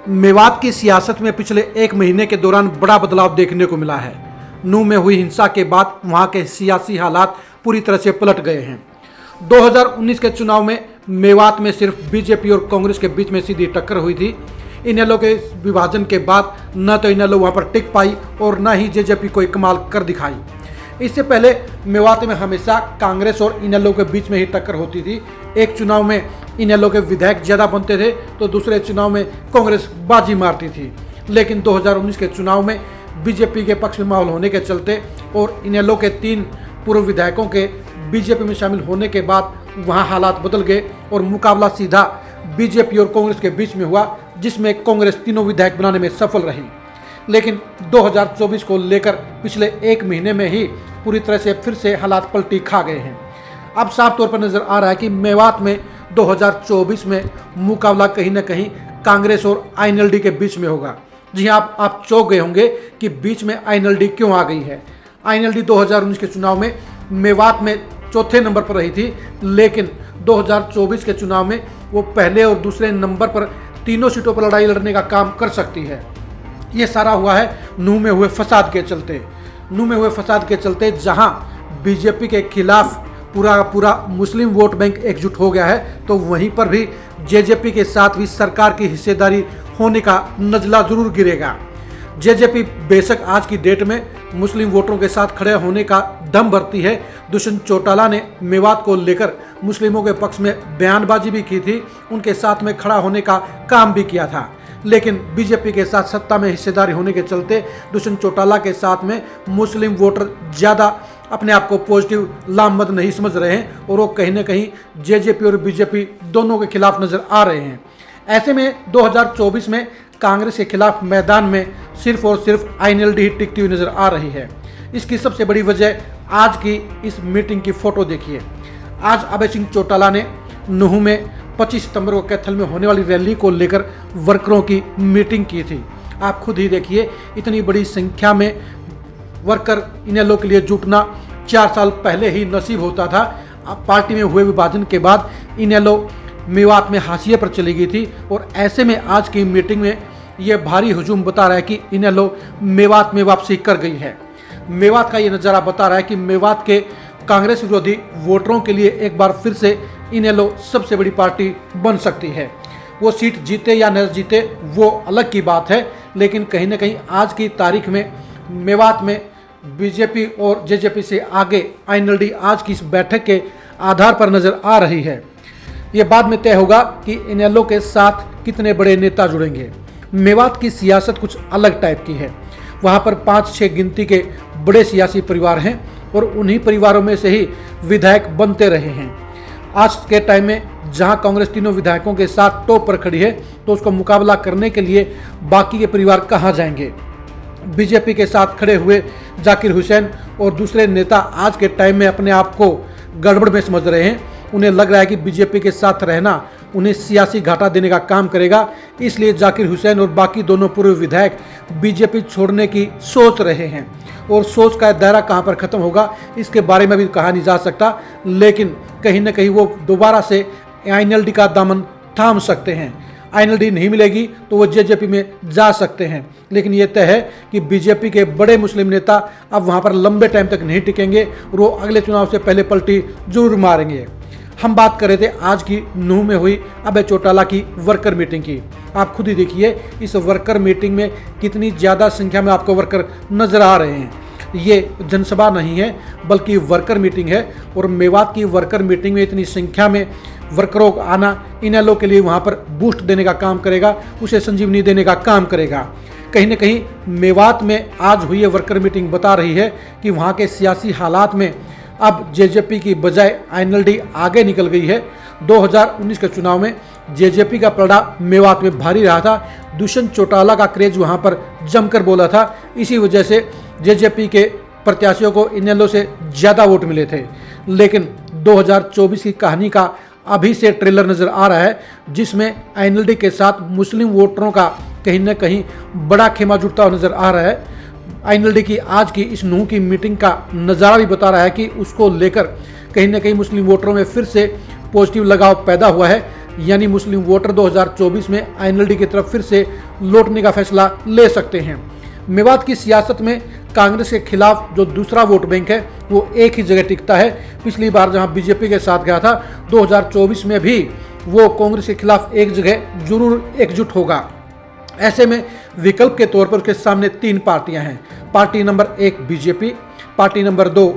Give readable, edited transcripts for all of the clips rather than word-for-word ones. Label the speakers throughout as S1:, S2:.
S1: मेवात की सियासत में पिछले एक महीने के दौरान बड़ा बदलाव देखने को मिला है। नूह में हुई हिंसा के बाद वहां के सियासी हालात पूरी तरह से पलट गए हैं। 2019 के चुनाव में मेवात में सिर्फ बीजेपी और कांग्रेस के बीच में सीधी टक्कर हुई थी। इनेलो के विभाजन के बाद न तो इनेलो वहां पर टिक पाई और न ही जेजेपी कोई कमाल कर दिखाई। इससे पहले मेवात में हमेशा कांग्रेस और इनेलो के बीच में ही टक्कर होती थी। एक चुनाव में इनेलो के विधायक ज़्यादा बनते थे तो दूसरे चुनाव में कांग्रेस बाजी मारती थी। लेकिन 2019 के चुनाव में बीजेपी के पक्ष में माहौल होने के चलते और इनेलो के 3 पूर्व विधायकों के बीजेपी में शामिल होने के बाद वहां हालात बदल गए और मुकाबला सीधा बीजेपी और कांग्रेस के बीच में हुआ, जिसमें कांग्रेस तीनों विधायक बनाने में सफल रही। लेकिन 2024 को लेकर पिछले एक महीने में ही पूरी तरह से फिर से हालात पलटी खा गए हैं। अब साफ तौर पर नजर आ रहा है कि मेवात में 2024 में मुकाबला कहीं ना कहीं कांग्रेस और आईएनएलडी के बीच में होगा। जी हाँ, आप चौंक गए होंगे कि बीच में आईएनएलडी क्यों आ गई है। आईएनएलडी 2019 के चुनाव में मेवात में चौथे नंबर पर रही थी, लेकिन 2024 के चुनाव में वो पहले और दूसरे नंबर पर तीनों सीटों पर लड़ाई लड़ने का काम कर सकती है। ये सारा हुआ है नूह में हुए फसाद के चलते। नूह में हुए फसाद के चलते जहां बीजेपी के खिलाफ पूरा मुस्लिम वोट बैंक एकजुट हो गया है, तो वहीं पर भी जेजेपी के साथ भी सरकार की हिस्सेदारी होने का नजला जरूर गिरेगा। जेजेपी बेशक आज की डेट में मुस्लिम वोटरों के साथ खड़े होने का दम भरती है। दुष्यंत चौटाला ने मेवात को लेकर मुस्लिमों के पक्ष में बयानबाजी भी की थी, उनके साथ में खड़ा होने का काम भी किया था। लेकिन बीजेपी के साथ सत्ता में हिस्सेदारी होने के चलते दुष्यंत चौटाला के साथ में मुस्लिम वोटर ज़्यादा अपने आप को पॉजिटिव लामबंद नहीं समझ रहे हैं और वो कहीं ना कहीं जेजेपी और बीजेपी दोनों के खिलाफ नजर आ रहे हैं। ऐसे में 2024 में कांग्रेस के खिलाफ मैदान में सिर्फ और सिर्फ आईएनएलडी ही टिकती हुई नजर आ रही है। इसकी सबसे बड़ी वजह आज की इस मीटिंग की फोटो देखिए। आज अभय सिंह चौटाला ने नूह में 25 सितंबर को कैथल में होने वाली रैली को लेकर वर्करों की मीटिंग की थी। आप खुद ही देखिए, इतनी बड़ी संख्या में वर्कर इनेलो के लिए जुटना 4 साल पहले ही नसीब होता था। अब पार्टी में हुए विभाजन के बाद इनेलो मेवात में हाशिए पर चली गई थी और ऐसे में आज की मीटिंग में यह भारी हुजूम बता रहा है कि इनेलो मेवात में वापसी कर गई है। मेवात का ये नज़ारा बता रहा है कि मेवात के कांग्रेस विरोधी वोटरों के लिए एक बार फिर से इनेलो सबसे बड़ी पार्टी बन सकती है। वो सीट जीते या न जीते वो अलग की बात है, लेकिन कहीं ना कहीं आज की तारीख में मेवात में बीजेपी और जेजेपी से आगे आईएनएलडी आज की इस बैठक के आधार पर नजर आ रही है। ये बाद में तय होगा कि इनेलो के साथ कितने बड़े नेता जुड़ेंगे। मेवात की सियासत कुछ अलग टाइप की है। वहाँ पर 5-6 गिनती के बड़े सियासी परिवार हैं और उन्हीं परिवारों में से ही विधायक बनते रहे हैं। आज के टाइम में जहां कांग्रेस तीनों विधायकों के साथ टॉप पर खड़ी है, तो उसका मुकाबला करने के लिए बाकी के परिवार कहां जाएंगे। बीजेपी के साथ खड़े हुए जाकिर हुसैन और दूसरे नेता आज के टाइम में अपने आप को गड़बड़ में समझ रहे हैं। उन्हें लग रहा है कि बीजेपी के साथ रहना उन्हें सियासी घाटा देने का काम करेगा, इसलिए जाकिर हुसैन और बाकी दोनों पूर्व विधायक बीजेपी छोड़ने की सोच रहे हैं। और सोच का दायरा कहां पर खत्म होगा इसके बारे में भी कहा नहीं जा सकता, लेकिन कहीं ना कहीं वो दोबारा से आईएनएलडी का दामन थाम सकते हैं। आईएनएलडी नहीं मिलेगी तो वो जेजेपी में जा सकते हैं, लेकिन ये तय है कि बीजेपी के बड़े मुस्लिम नेता अब वहां पर लंबे टाइम तक नहीं टिकेंगे और वो अगले चुनाव से पहले पलटी जरूर मारेंगे। हम बात कर रहे थे आज की नूह में हुई अभय चौटाला की वर्कर मीटिंग की। आप खुद ही देखिए इस वर्कर मीटिंग में कितनी ज़्यादा संख्या में आपको वर्कर नजर आ रहे हैं। ये जनसभा नहीं है बल्कि वर्कर मीटिंग है और मेवात की वर्कर मीटिंग में इतनी संख्या में वर्करों का आना इनेलो के लिए वहाँ पर बूस्ट देने का काम करेगा, उसे संजीवनी देने का काम करेगा। कहीं ना कहीं मेवात में आज हुई ये वर्कर मीटिंग बता रही है कि वहाँ के सियासी हालात में अब जेजेपी की बजाय आईएनएलडी आगे निकल गई है। 2019 के चुनाव में जेजेपी का पलड़ा मेवात में भारी रहा था। दुष्यंत चौटाला का क्रेज वहां पर जमकर बोला था। इसी वजह से जेजेपी के प्रत्याशियों को इनेलो से ज़्यादा वोट मिले थे। लेकिन 2024 की कहानी का अभी से ट्रेलर नज़र आ रहा है, जिसमें आईएनएलडी के साथ मुस्लिम वोटरों का कहीं ना कहीं बड़ा खेमा जुटता हुआ नज़र आ रहा है। आईएनएलडी की आज की इस नूह की मीटिंग का नज़ारा भी बता रहा है कि उसको लेकर कहीं ना कहीं मुस्लिम वोटरों में फिर से पॉजिटिव लगाव पैदा हुआ है। यानी मुस्लिम वोटर 2024 में आईएनएलडी की तरफ फिर से लौटने का फैसला ले सकते हैं। मेवात की सियासत में कांग्रेस के खिलाफ जो दूसरा वोट बैंक है वो एक ही जगह टिकता है। पिछली बार जहां बीजेपी के साथ गया था, 2024 में भी वो कांग्रेस के खिलाफ एक जगह जरूर एकजुट होगा। ऐसे में विकल्प के तौर पर उसके सामने 3 पार्टियां हैं। Party number 1 BJP, party number 2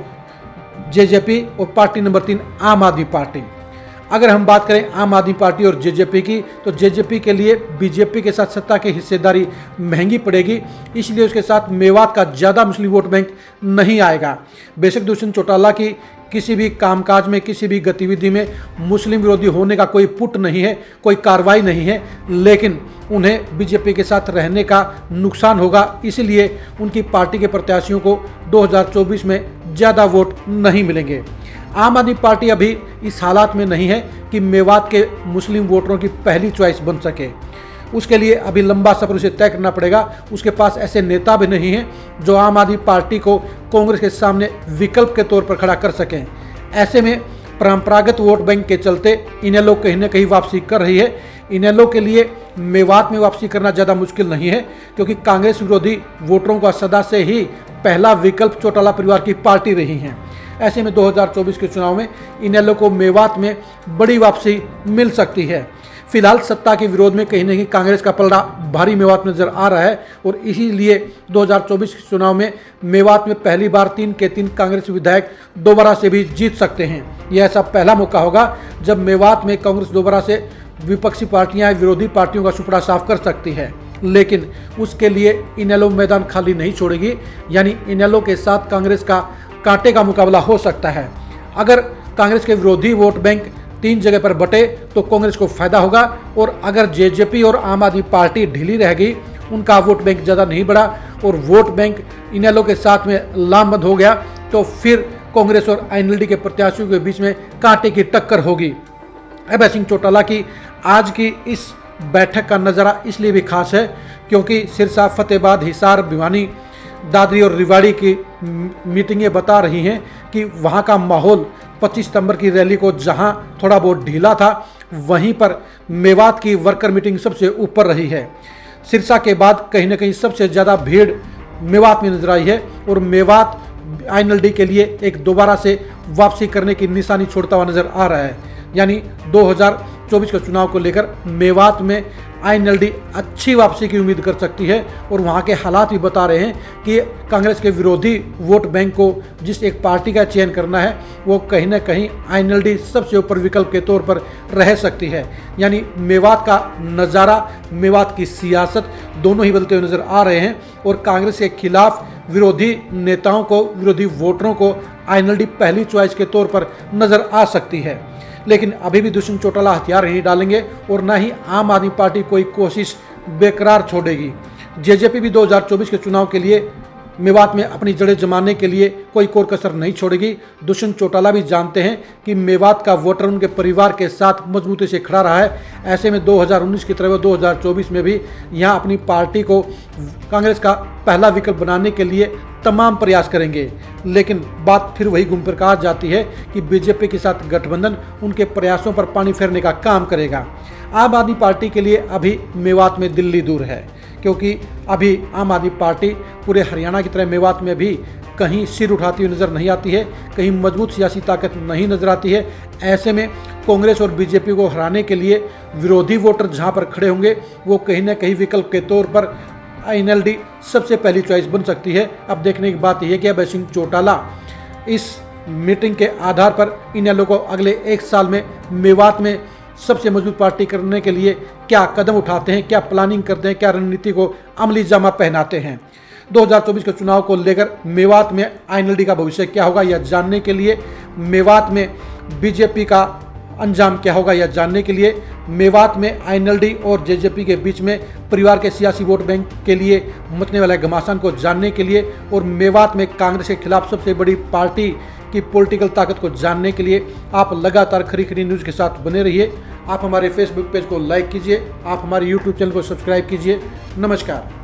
S1: JJP और पार्टी नंबर 3 आम आदमी पार्टी। अगर हम बात करें आम आदमी पार्टी और जेजेपी की, तो जेजेपी के लिए बीजेपी के साथ सत्ता की हिस्सेदारी महंगी पड़ेगी, इसलिए उसके साथ मेवात का ज़्यादा मुस्लिम वोट बैंक नहीं आएगा। बेशक दुष्यंत चौटाला की किसी भी कामकाज में, किसी भी गतिविधि में मुस्लिम विरोधी होने का कोई पुट नहीं है, कोई कार्रवाई नहीं है, लेकिन उन्हें बीजेपी के साथ रहने का नुकसान होगा, इसलिए उनकी पार्टी के प्रत्याशियों को 2024 में ज़्यादा वोट नहीं मिलेंगे। आम आदमी पार्टी अभी इस हालात में नहीं है कि मेवात के मुस्लिम वोटरों की पहली चॉइस बन सके। उसके लिए अभी लंबा सफर उसे तय करना पड़ेगा। उसके पास ऐसे नेता भी नहीं हैं जो आम आदमी पार्टी को कांग्रेस के सामने विकल्प के तौर पर खड़ा कर सकें। ऐसे में परंपरागत वोट बैंक के चलते इनेलो कहीं न कहीं वापसी कर रही है। इनेलो के लिए मेवात में वापसी करना ज़्यादा मुश्किल नहीं है, क्योंकि कांग्रेस विरोधी वोटरों का सदा से ही पहला विकल्प चौटाला परिवार की पार्टी रही है। ऐसे में 2024 के चुनाव में इनेलो को मेवात में बड़ी वापसी मिल सकती है। फिलहाल सत्ता के विरोध में कहीं न कहीं कांग्रेस का पलड़ा भारी मेवात में नजर आ रहा है और इसीलिए 2024 के चुनाव में मेवात में पहली बार 3 के 3 कांग्रेस विधायक दोबारा से भी जीत सकते हैं। यह ऐसा पहला मौका होगा जब मेवात में कांग्रेस दोबारा से विपक्षी पार्टियां, विरोधी पार्टियों का सुपड़ा साफ कर सकती है, लेकिन उसके लिए इनेलो मैदान खाली नहीं छोड़ेगी। यानी इनेलो के साथ कांग्रेस का कांटे का मुकाबला हो सकता है। अगर कांग्रेस के विरोधी वोट बैंक 3 जगह पर बटे तो कांग्रेस को फायदा होगा, और अगर जेजेपी और आम आदमी पार्टी ढीली रहेगी, उनका वोट बैंक ज़्यादा नहीं बढ़ा और वोट बैंक इनेलो के साथ में लामबंद हो गया, तो फिर कांग्रेस और आईएनएलडी के प्रत्याशियों के बीच में कांटे की टक्कर होगी। अभय सिंह चौटाला की आज की इस बैठक का नज़ारा इसलिए भी खास है क्योंकि सिरसा, फतेहाबाद, हिसार, भिवानी, दादरी और रेवाड़ी की मीटिंगें बता रही हैं कि वहाँ का माहौल 25 सितंबर की रैली को जहाँ थोड़ा बहुत ढीला था, वहीं पर मेवात की वर्कर मीटिंग सबसे ऊपर रही है। सिरसा के बाद कहीं ना कहीं सबसे ज़्यादा भीड़ मेवात में नजर आई है और मेवात आईएनएलडी के लिए एक दोबारा से वापसी करने की निशानी छोड़ता हुआ नजर आ रहा है। यानी 2024 के चुनाव को लेकर मेवात में आईएनएलडी अच्छी वापसी की उम्मीद कर सकती है और वहाँ के हालात भी बता रहे हैं कि कांग्रेस के विरोधी वोट बैंक को जिस एक पार्टी का चयन करना है वो कहीं ना कहीं आईएनएलडी सबसे ऊपर विकल्प के तौर पर रह सकती है। यानी मेवात का नज़ारा, मेवात की सियासत दोनों ही बदलते हुए नजर आ रहे हैं और कांग्रेस के खिलाफ विरोधी नेताओं को, विरोधी वोटरों को आईएनएलडी पहली चॉइस के तौर पर नजर आ सकती है। लेकिन अभी भी दुष्यंत चौटाला हथियार नहीं डालेंगे और न ही आम आदमी पार्टी कोई कोशिश बेकरार छोड़ेगी। जेजेपी भी 2024 के चुनाव के लिए मेवात में अपनी जड़ें जमाने के लिए कोई कोर कसर नहीं छोड़ेगी। दुष्यंत चौटाला भी जानते हैं कि मेवात का वोटर उनके परिवार के साथ मजबूती से खड़ा रहा है। ऐसे में 2019 की तरह 2024 में भी यहाँ अपनी पार्टी को कांग्रेस का पहला विकल्प बनाने के लिए तमाम प्रयास करेंगे। लेकिन बात फिर वही घूम फिर कर आ जाती है कि बीजेपी के साथ गठबंधन उनके प्रयासों पर पानी फेरने का काम करेगा। आम आदमी पार्टी के लिए अभी मेवात में दिल्ली दूर है, क्योंकि अभी आम आदमी पार्टी पूरे हरियाणा की तरह मेवात में भी कहीं सिर उठाती हुई नजर नहीं आती है, कहीं मजबूत सियासी ताकत नहीं नजर आती है। ऐसे में कांग्रेस और बीजेपी को हराने के लिए विरोधी वोटर जहां पर खड़े होंगे वो कहीं ना कहीं विकल्प के तौर पर आईएनएलडी सबसे पहली चॉइस बन सकती है। अब देखने की बात यह है कि अभय सिंह चौटाला इस मीटिंग के आधार पर इनेलो को अगले 1 साल में मेवात में सबसे मजबूत पार्टी करने के लिए क्या कदम उठाते हैं, क्या प्लानिंग करते हैं, क्या रणनीति को अमली जामा पहनाते हैं। 2024 के चुनाव को लेकर मेवात में आईएनएलडी का भविष्य क्या होगा यह जानने के लिए, मेवात में बीजेपी का अंजाम क्या होगा यह जानने के लिए, मेवात में आईएनएलडी और जेजेपी के बीच में परिवार के सियासी वोट बैंक के लिए मचने वाले घमासान को जानने के लिए और मेवात में कांग्रेस के खिलाफ सबसे बड़ी पार्टी की पॉलिटिकल ताकत को जानने के लिए आप लगातार खरी खरी न्यूज़ के साथ बने रहिए। आप हमारे फेसबुक पेज को लाइक कीजिए, आप हमारे यूट्यूब चैनल को सब्सक्राइब कीजिए। नमस्कार।